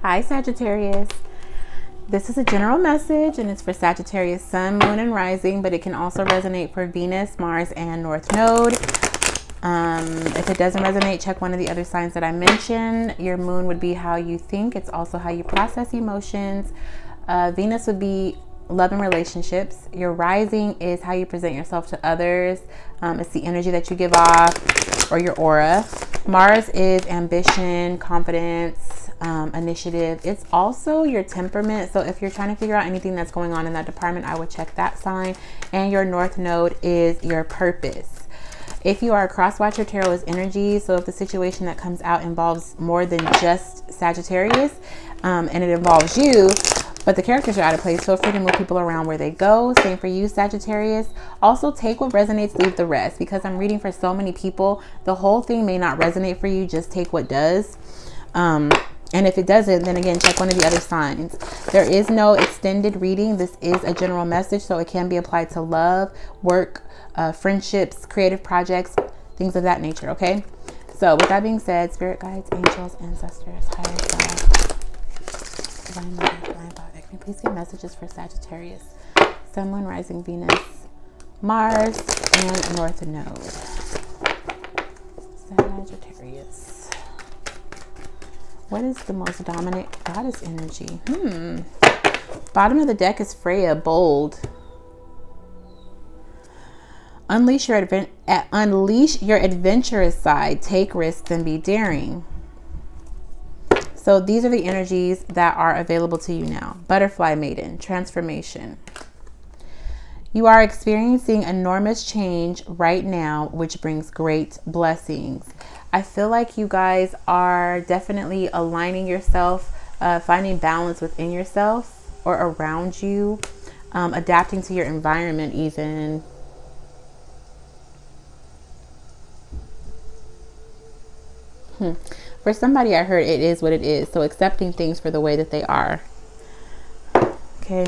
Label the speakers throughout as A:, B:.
A: Hi Sagittarius. This is a general message and it's for Sagittarius Sun, Moon, and Rising, but it can also resonate for Venus, Mars, and North Node. If it doesn't resonate, check one of the other signs that I mentioned. Your moon would be how you think. It's also how you process emotions. Venus would be love and relationships. Your rising is how you present yourself to others. It's the energy that you give off, or your aura. Mars is ambition, confidence, initiative. It's also your temperament. So if you're trying to figure out anything that's going on in that department, I would check that sign. And your North Node is your purpose. If you are a cross watcher, tarot is energy. So if the situation that comes out involves more than just Sagittarius, and it involves you, but the characters are out of place, feel free to move people around where they go. Same for you, Sagittarius. Also take what resonates, leave the rest, because I'm reading for so many people. The whole thing may not resonate for you. Just take what does. And if it doesn't, then again, check one of the other signs. There is no extended reading. This is a general message, so it can be applied to love, work, friendships, creative projects, things of that nature, okay? So with that being said, spirit guides, angels, ancestors, higher self, divine mother, divine father, can you please get messages for Sagittarius, Sun, Moon, Rising, Venus, Mars, and North Node? Sagittarius. What is the most dominant goddess energy? Bottom of the deck is Freya, bold. Unleash your adventurous side. Take risks and be daring. So these are the energies that are available to you now. Butterfly maiden, transformation. You are experiencing enormous change right now, which brings great blessings. I feel like you guys are definitely aligning yourself, finding balance within yourself or around you, adapting to your environment even. For somebody, I heard it is what it is. So accepting things for the way that they are. Okay.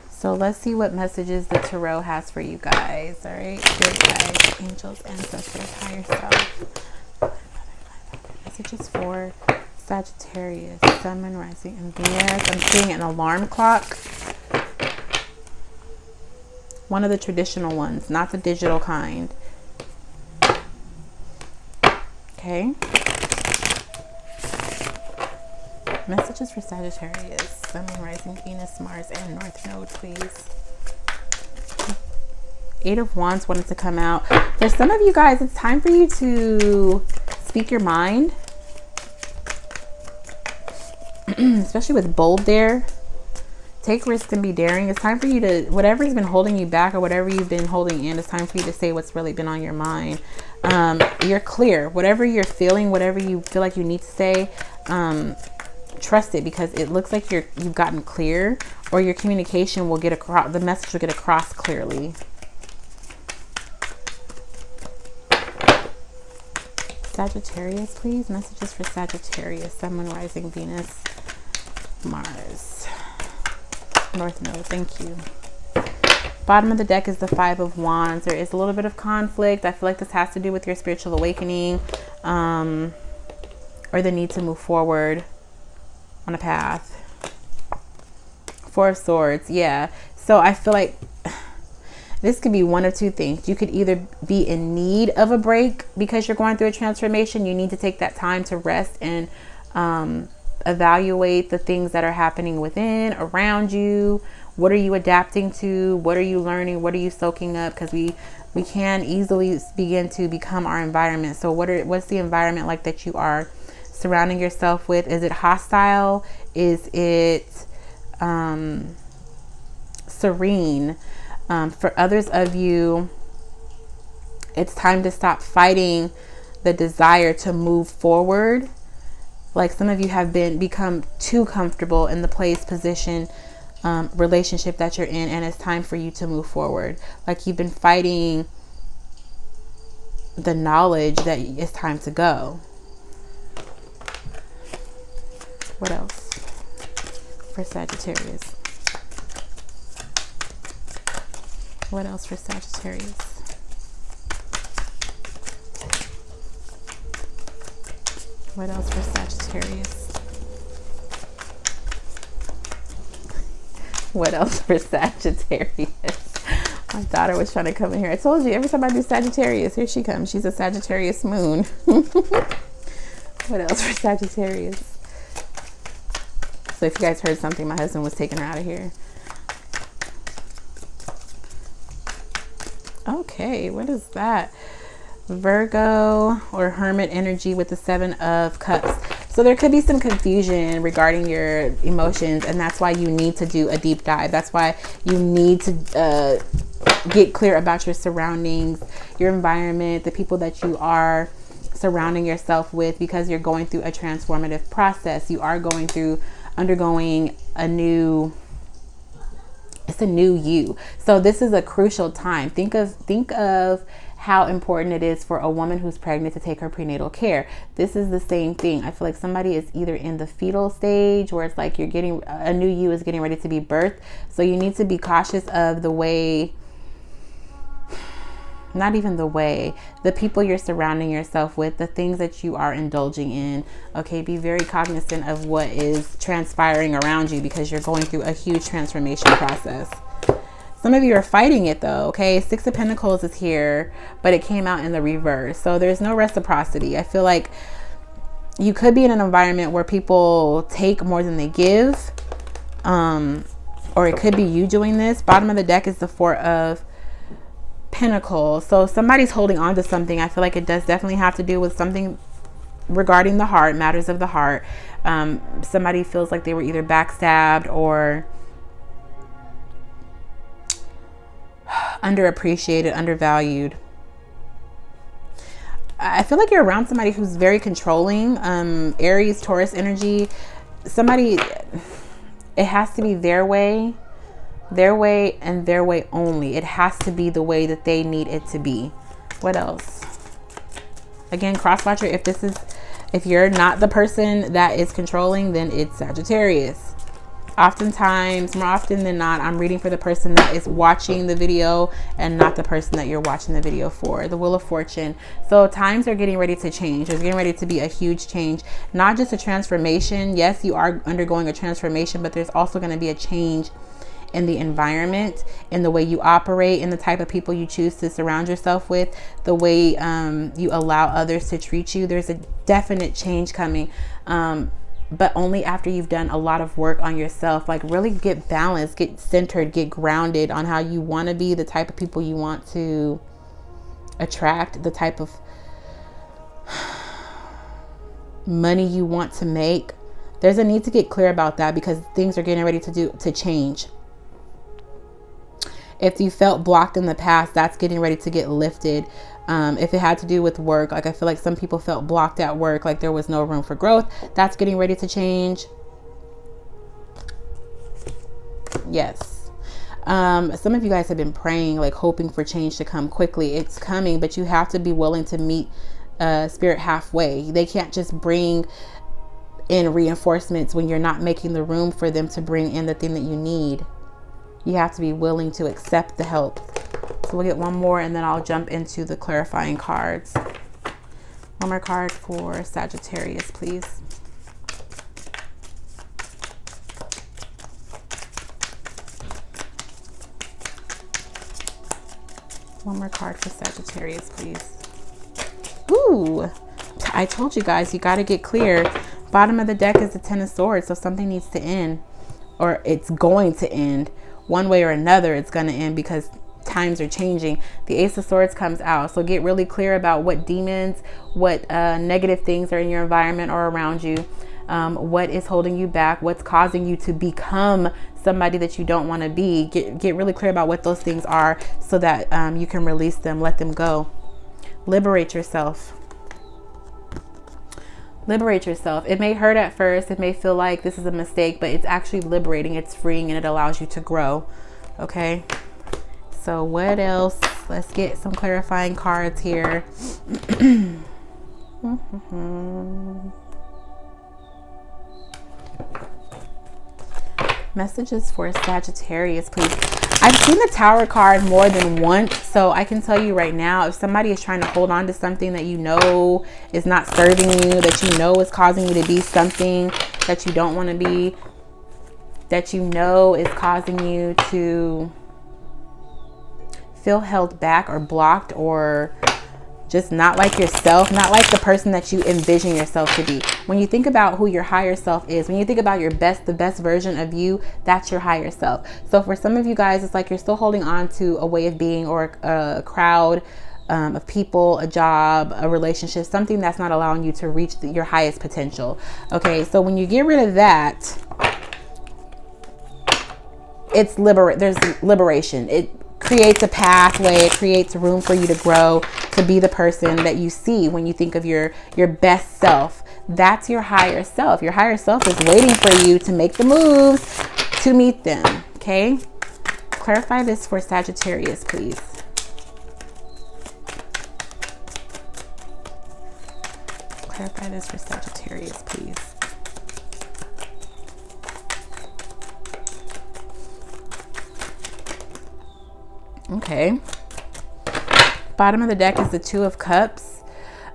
A: So let's see what messages the tarot has for you guys. All right. Good guys, angels, ancestors, higher self. Messages for Sagittarius, Sun, Moon, Rising, and Venus. I'm seeing an alarm clock. One of the traditional ones, not the digital kind. Okay. Messages for Sagittarius, Sun, Moon, Rising, Venus, Mars, and North Node, please. Eight of Wands wanted to come out. For some of you guys, it's time for you to speak your mind. Especially with bold there. Take risks and be daring. It's time for you to, whatever's been holding you back or whatever you've been holding in, it's time for you to say what's really been on your mind. You're clear. Whatever you're feeling, whatever you feel like you need to say, trust it, because it looks like you've gotten clear, or your communication will get across, the message will get across clearly. Sagittarius, please. Messages for Sagittarius, Sun, Moon, Rising, Venus, Mars, North Node. Thank you. Bottom of the deck is the Five of Wands. There is a little bit of conflict. I feel like this has to do with your spiritual awakening, or the need to move forward on a path. Four of Swords. Yeah. So I feel like this could be one of two things. You could either be in need of a break because you're going through a transformation. You need to take that time to rest and evaluate the things that are happening within, around you. What are you adapting to? What are you learning? What are you soaking up? Because we can easily begin to become our environment. So what's the environment like that you are surrounding yourself with? Is it hostile? Is it serene? For others of you, it's time to stop fighting the desire to move forward. Like some of you have become too comfortable in the position, relationship that you're in, and it's time for you to move forward. Like you've been fighting the knowledge that it's time to go. What else for Sagittarius? What else for Sagittarius? What else for Sagittarius? What else for Sagittarius? My daughter was trying to come in here. I told you, every time I do Sagittarius, here she comes. She's a Sagittarius moon. What else for Sagittarius? So if you guys heard something, my husband was taking her out of here. Okay, what is that? Virgo or Hermit energy with the 7 of Cups. So there could be some confusion regarding your emotions, and that's why you need to do a deep dive. That's why you need to get clear about your surroundings, your environment, the people that you are surrounding yourself with, because you're going through a transformative process. You are undergoing a new, it's a new you. So this is a crucial time. Think of how important it is for a woman who's pregnant to take her prenatal care. This is the same thing. I feel like somebody is either in the fetal stage where it's like you're getting, a new you is getting ready to be birthed. So you need to be cautious of the way, not even the way, the people you're surrounding yourself with, the things that you are indulging in. Okay, be very cognizant of what is transpiring around you, because you're going through a huge transformation process. Some of you are fighting it though, okay? 6 of Pentacles is here, but it came out in the reverse. So there's no reciprocity. I feel like you could be in an environment where people take more than they give. Or it could be you doing this. Bottom of the deck is the 4 of Pentacles. So somebody's holding on to something. I feel like it does definitely have to do with something regarding the heart, matters of the heart. Somebody feels like they were either backstabbed or underappreciated, undervalued. I feel like you're around somebody who's very controlling. Aries, Taurus energy. Somebody, it has to be their way and their way only. It has to be the way that they need it to be. What else? Again, cross watcher, if you're not the person that is controlling, then it's Sagittarius. Oftentimes, more often than not, I'm reading for the person that is watching the video and not the person that you're watching the video for. The Wheel of Fortune. So times are getting ready to change. There's getting ready to be a huge change, not just a transformation. Yes, you are undergoing a transformation, but there's also going to be a change in the environment, in the way you operate, in the type of people you choose to surround yourself with, the way you allow others to treat you. There's a definite change coming. But only after you've done a lot of work on yourself. Like really get balanced, get centered, get grounded on how you want to be, the type of people you want to attract, the type of money you want to make. There's a need to get clear about that, because things are getting ready to change. If you felt blocked in the past, that's getting ready to get lifted. If it had to do with work, like I feel like some people felt blocked at work, like there was no room for growth. That's getting ready to change. Yes. Some of you guys have been praying, like hoping for change to come quickly. It's coming, but you have to be willing to meet spirit halfway. They can't just bring in reinforcements when you're not making the room for them to bring in the thing that you need. You have to be willing to accept the help. So we'll get one more and then I'll jump into the clarifying cards. One more card for Sagittarius, please. One more card for Sagittarius, please. Ooh, I told you guys, you got to get clear. Bottom of the deck is the 10 of Swords. So something needs to end, or it's going to end. One way or another, it's going to end because times are changing. The Ace of Swords comes out. So get really clear about what demons, what negative things are in your environment or around you. What is holding you back? What's causing you to become somebody that you don't want to be? Get really clear about what those things are so that you can release them, let them go. Liberate yourself. Liberate yourself. It may hurt at first. It may feel like this is a mistake, but it's actually liberating. It's freeing, and it allows you to grow. Okay. So what else? Let's get some clarifying cards here. Messages for Sagittarius, please. I've seen the Tower card more than once, so I can tell you right now, if somebody is trying to hold on to something that you know is not serving you, that you know is causing you to be something that you don't want to be, that you know is causing you to feel held back or blocked, or just not like yourself, not like the person that you envision yourself to be. When you think about who your higher self is, when you think about your best, the best version of you, that's your higher self. So for some of you guys, it's like you're still holding on to a way of being, or a crowd of people, a job, a relationship, something that's not allowing you to reach your highest potential. Okay, so when you get rid of that, it's there's liberation. It creates a pathway, it creates room for you to grow, to be the person that you see when you think of your best self. That's your higher self. Your higher self is waiting for you to make the moves to meet them. Okay, clarify this for Sagittarius, please. Clarify this for Sagittarius, please. Okay. Bottom of the deck is the Two of Cups.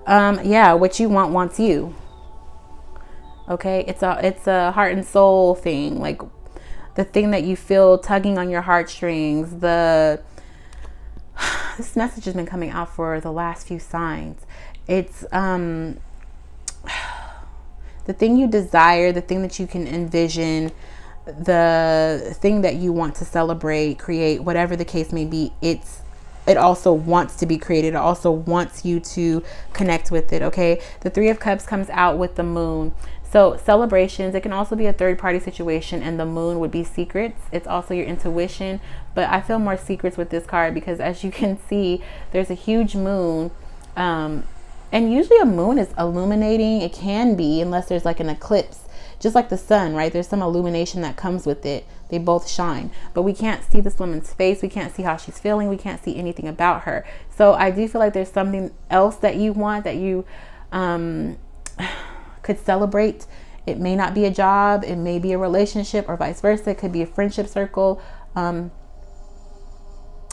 A: Yeah, what you want wants you. Okay, it's a heart and soul thing, like the thing that you feel tugging on your heartstrings. This message has been coming out for the last few signs. It's the thing you desire, the thing that you can envision, the thing that you want to celebrate, create, whatever the case may be. It also wants to be created. It also wants you to connect with it. Okay, the Three of Cups comes out with the Moon. So celebrations, it can also be a third party situation, and the Moon would be secrets. It's also your intuition, but I feel more secrets with this card because, as you can see, there's a huge moon. And usually a moon is illuminating. It can be, unless there's like an eclipse, just like the sun, right? There's some illumination that comes with it. They both shine, but we can't see this woman's face. We can't see how she's feeling. We can't see anything about her. So I do feel like there's something else that you want, that you could celebrate. It may not be a job. It may be a relationship, or vice versa. It could be a friendship circle. If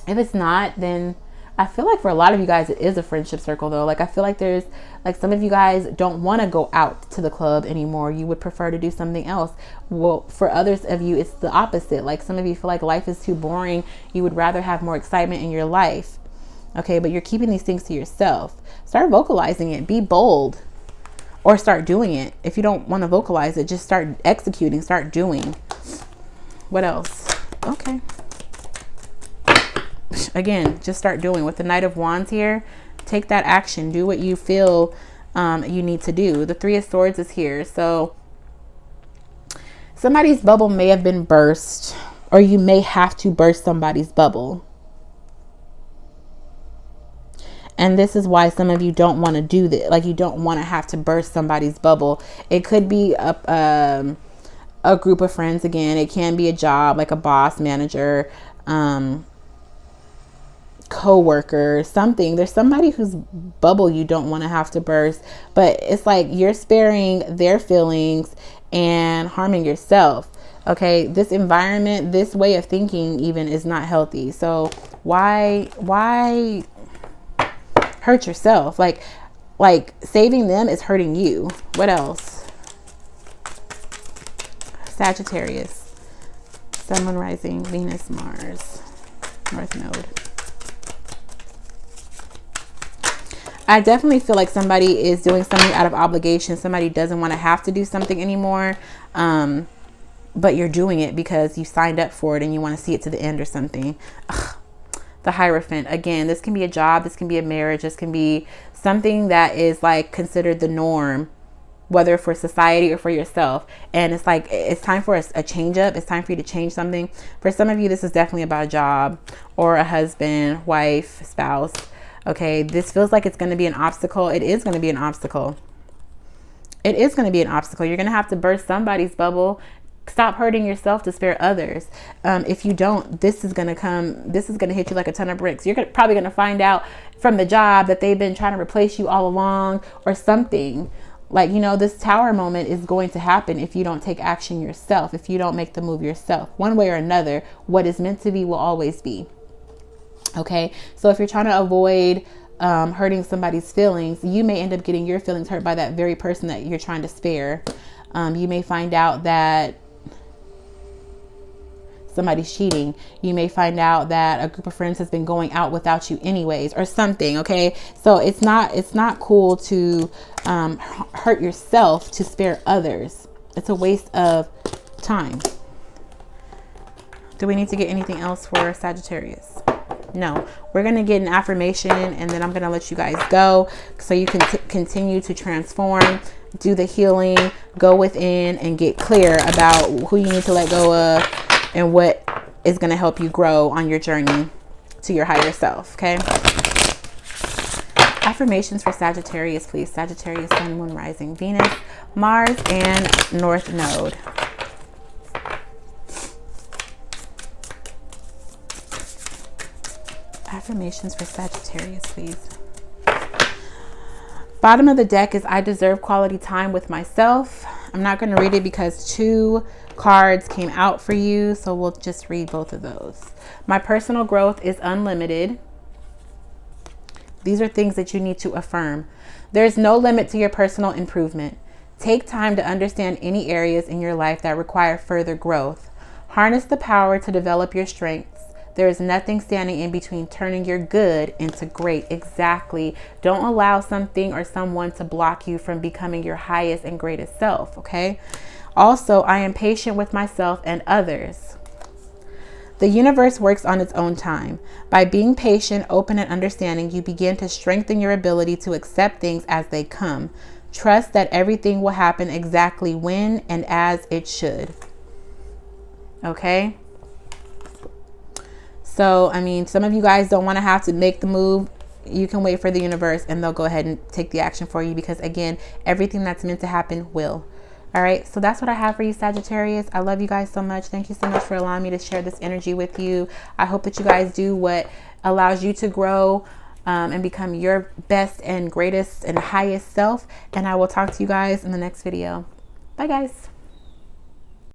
A: it's not, then I feel like for a lot of you guys, it is a friendship circle though. Like I feel like there's like some of you guys don't want to go out to the club anymore. You would prefer to do something else. Well, for others of you, it's the opposite. Like some of you feel like life is too boring. You would rather have more excitement in your life. Okay, but you're keeping these things to yourself. Start vocalizing it. Be bold, or start doing it. If you don't want to vocalize it, just start executing, start doing. What else? Okay. Again, just start doing. With the Knight of Wands here, take that action. Do what you feel you need to do. The Three of Swords is here. So somebody's bubble may have been burst, or you may have to burst somebody's bubble. And this is why some of you don't want to do this. Like you don't want to have to burst somebody's bubble. It could be a group of friends again. It can be a job, like a boss, manager, co-worker, something. There's somebody whose bubble you don't want to have to burst, but it's like you're sparing their feelings and harming yourself. Okay, this environment, this way of thinking even is not healthy. So why hurt yourself? Like saving them is hurting you. What else? Sagittarius, Sun, Moon, Rising, Venus, Mars, North Node. I definitely feel like somebody is doing something out of obligation. Somebody doesn't want to have to do something anymore. But you're doing it because you signed up for it and you want to see it to the end or something. Ugh. The Hierophant. Again, this can be a job. This can be a marriage. This can be something that is like considered the norm, whether for society or for yourself. And it's like, it's time for a change up. It's time for you to change something. For some of you, this is definitely about a job or a husband, wife, spouse. Okay, this feels like it's going to be an obstacle. It is going to be an obstacle. It is going to be an obstacle. You're going to have to burst somebody's bubble. Stop hurting yourself to spare others. If you don't, this is going to hit you like a ton of bricks. You're probably going to find out from the job that they've been trying to replace you all along or something. Like, you know, this tower moment is going to happen if you don't take action yourself, if you don't make the move yourself. One way or another, what is meant to be will always be. Okay, so if you're trying to avoid hurting somebody's feelings, you may end up getting your feelings hurt by that very person that you're trying to spare. You may find out that somebody's cheating. You may find out that a group of friends has been going out without you anyways, or something. Okay, so it's not cool to hurt yourself to spare others. It's a waste of time. Do we need to get anything else for Sagittarius? No. We're going to get an affirmation, and then I'm going to let you guys go so you can continue to transform, do the healing, go within and get clear about who you need to let go of and what is going to help you grow on your journey to your higher self. Okay. Affirmations for Sagittarius, please. Sagittarius, Sun, Moon, Rising, Venus, Mars, and North Node. Affirmations for Sagittarius, please. Bottom of the deck is I deserve quality time with myself. I'm not going to read it because 2 cards came out for you, so we'll just read both of those. My personal growth is unlimited. These are things that you need to affirm. There's no limit to your personal improvement. Take time to understand any areas in your life that require further growth. Harness the power to develop your strengths. There is nothing standing in between turning your good into great. Exactly. Don't allow something or someone to block you from becoming your highest and greatest self. Okay. Also, I am patient with myself and others. The universe works on its own time. By being patient, open, and understanding, you begin to strengthen your ability to accept things as they come. Trust that everything will happen exactly when and as it should. Okay. So, I mean, some of you guys don't want to have to make the move. You can wait for the universe and they'll go ahead and take the action for you, because again, everything that's meant to happen will. All right. So that's what I have for you, Sagittarius. I love you guys so much. Thank you so much for allowing me to share this energy with you. I hope that you guys do what allows you to grow and become your best and greatest and highest self. And I will talk to you guys in the next video. Bye, guys.